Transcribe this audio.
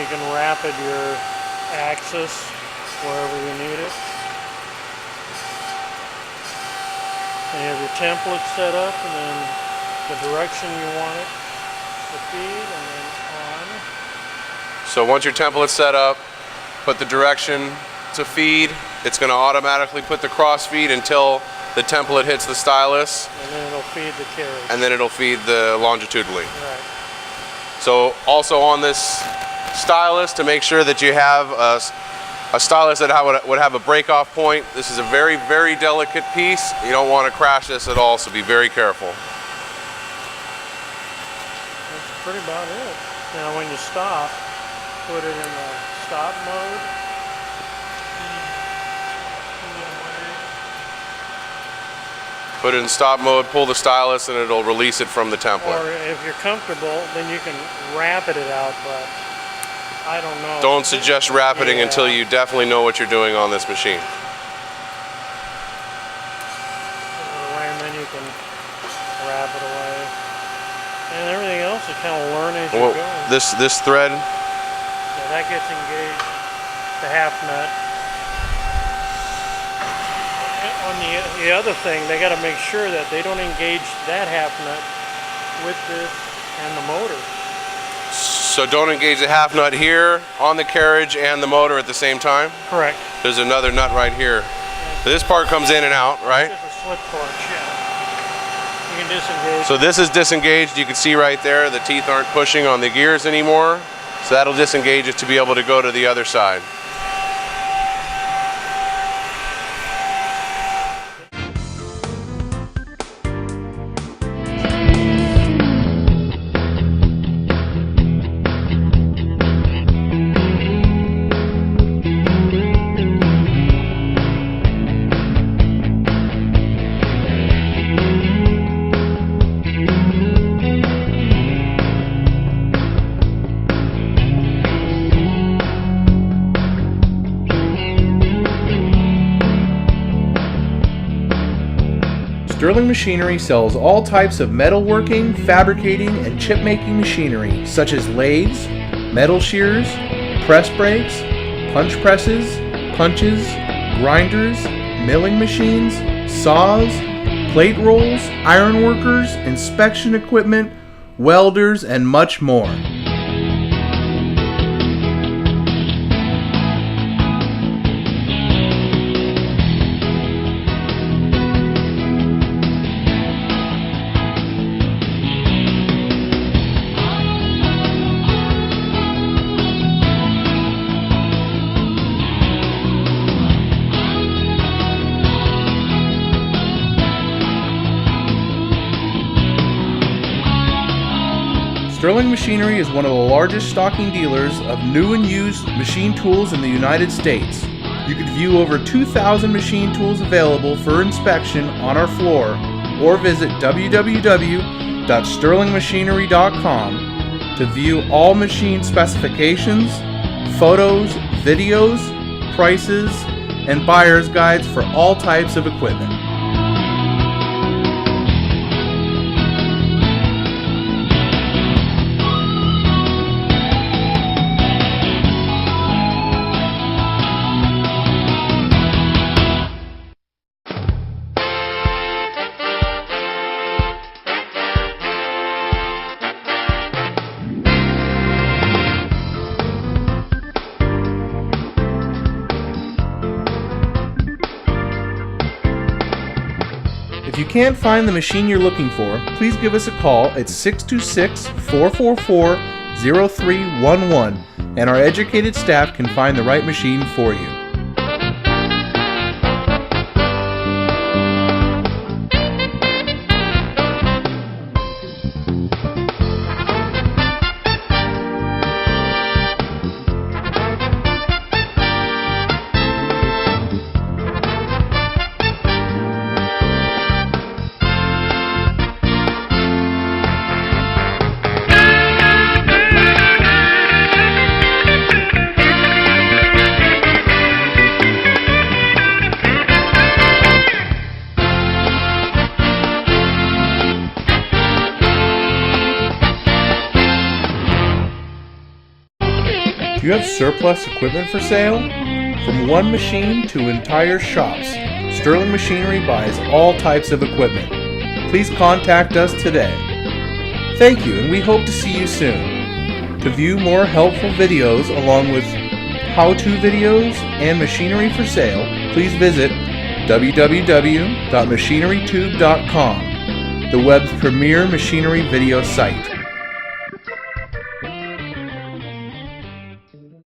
you can rapid your axis wherever you need it. And you have your template set up, and then the direction you want it to feed, and then on. So once your template's set up, put the direction to feed. It's going to automatically put the cross feed until the template hits the stylus. And then it'll feed the carriage. And then it'll feed the longitudinally. Right. So also on this stylus, to make sure that you have a stylus that would have a break-off point. This is a very, very delicate piece. You don't want to crash this at all, so be very careful. That's pretty about it. Now when you stop, put it in the stop mode. Put it in stop mode, pull the stylus, and it'll release it from the template. Or if you're comfortable, then you can rapid it out, but I don't know. Don't suggest rapiding until you definitely know what you're doing on this machine. And then you can wrap it away. And everything else you kind of learn as you go. This thread? Yeah, that gets engaged, the half nut. On the other thing, they got to make sure that they don't engage that half nut with this and the motor. So don't engage the half nut here on the carriage and the motor at the same time? Correct. There's another nut right here. So this part comes in and out, right? It's just a slip clutch, yeah. You can disengage. So this is disengaged. You can see right there the teeth aren't pushing on the gears anymore. So that'll disengage it to be able to go to the other side. Sterling Machinery sells all types of metalworking, fabricating, and chip-making machinery, such as lathes, metal shears, press brakes, punch presses, punches, grinders, milling machines, saws, plate rolls, ironworkers, inspection equipment, welders, and much more. Sterling Machinery is one of the largest stocking dealers of new and used machine tools in the United States. You can view over 2,000 machine tools available for inspection on our floor, or visit www.sterlingmachinery.com to view all machine specifications, photos, videos, prices, and buyer's guides for all types of equipment. If you can't find the machine you're looking for, please give us a call at 626-444-0311 and our educated staff can find the right machine for you. Do you have surplus equipment for sale? From one machine to entire shops, Sterling Machinery buys all types of equipment. Please contact us today. Thank you, and we hope to see you soon. To view more helpful videos along with how-to videos and machinery for sale, please visit www.machinerytube.com, the web's premier machinery video site.